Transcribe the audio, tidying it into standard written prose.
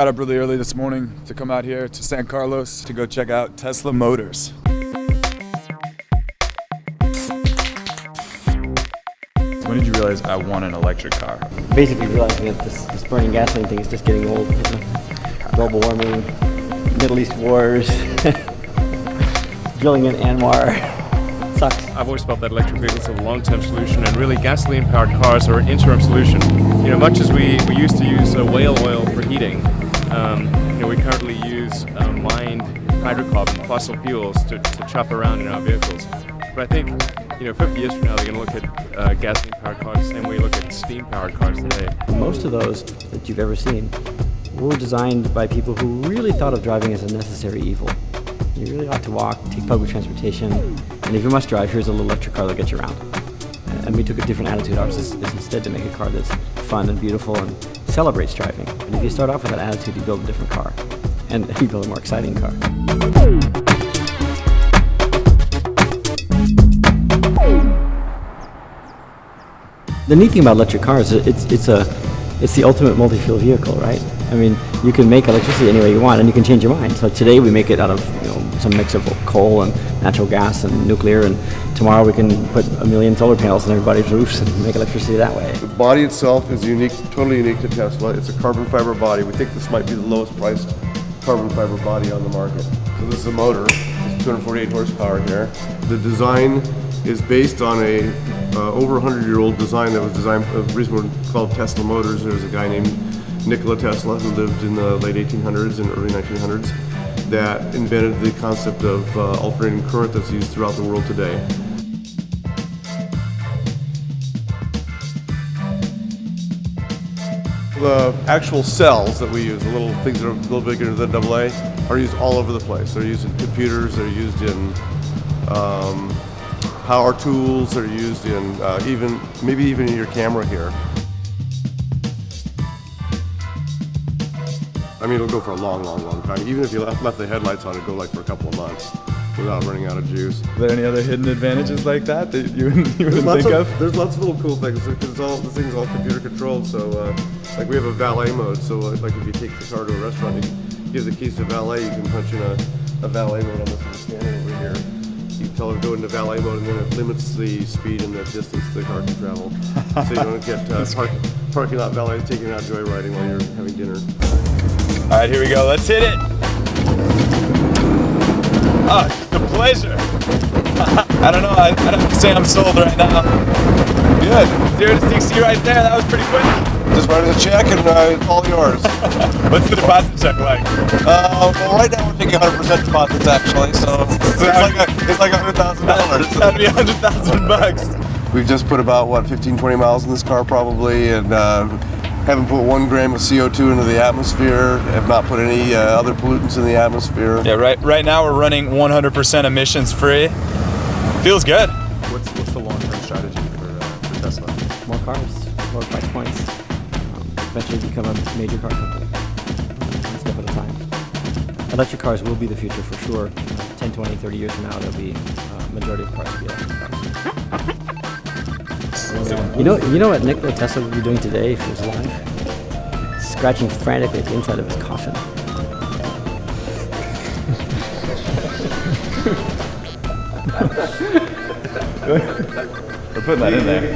got up really early this morning to come out here to San Carlos to go check out Tesla Motors. When did you realize I want an electric car? Basically realizing that this burning gasoline thing is just getting old. Global warming, Middle East wars, drilling in Anwar. Sucks. I've always felt that electric vehicles are the long-term solution, and really gasoline-powered cars are an interim solution. Much as we used to use whale oil for heating, we currently use mined hydrocarbon fossil fuels to chuff around in our vehicles. But I think 50 years from now, they're going to look at gasoline-powered cars the same way you look at steam-powered cars today. Most of those that you've ever seen were designed by people who really thought of driving as a necessary evil. You really ought to walk, take public transportation, and if you must drive, here's a little electric car that gets you around. And we took a different attitude. Ours is instead to make a car that's fun and beautiful and celebrates driving. And if you start off with that attitude, you build a different car, and you build a more exciting car. The neat thing about electric cars is it's the ultimate multi-fuel vehicle, right? I mean, you can make electricity any way you want, and you can change your mind. So today we make it out of some mix of coal and natural gas and nuclear, and tomorrow we can put 1 million solar panels on everybody's roofs and make electricity that way. The body itself is unique, totally unique to Tesla. It's a carbon fiber body. We think this might be the lowest priced carbon fiber body on the market. So this is a motor. It's 248 horsepower here. The design is based on a over 100-year-old design that was designed, the reason we're called Tesla Motors, there was a guy named Nikola Tesla who lived in the late 1800s and early 1900s that invented the concept of alternating current that's used throughout the world today. The actual cells that we use, the little things that are a little bigger than AA, are used all over the place. They're used in computers, they're used in power tools, they're used in maybe even in your camera here. I mean, it'll go for a long, long, long time. Even if you left the headlights on, it'd go for a couple of months without running out of juice. Are there any other hidden advantages like that you wouldn't think of? There's lots of little cool things because the thing's all computer controlled. So, like we have a valet mode. So, like if you take the car to a restaurant, you give the keys to valet. You can punch in a valet mode on this scanner over here. You tell it to go into valet mode, and then it limits the speed and the distance the car can travel. So you don't get parking lot valets taking you out joyriding while you're having dinner. All right, here we go. Let's hit it. Oh, it's a pleasure. I don't know. I don't have to say I'm sold right now. Good. 0 to 60 right there. That was pretty quick. Just write us a check and it's all yours. What's the deposit check like? Well, right now we're taking 100% deposits actually, so it's like $100,000. That'd be $100,000. We've just put about 15, 20 miles in this car probably, and haven't put 1 gram of CO2 into the atmosphere. Have not put any other pollutants in the atmosphere. Yeah, right now we're running 100% emissions free. Feels good. What's the long-term strategy for Tesla? More cars, more price points. Eventually become a major car company, one step at a time. Electric cars will be the future for sure. 10, 20, 30 years from now, there'll be majority of cars will be electric cars. You know what Nikola Tesla would be doing today if he was alive? Scratching frantically at the inside of his coffin. We're putting that in there.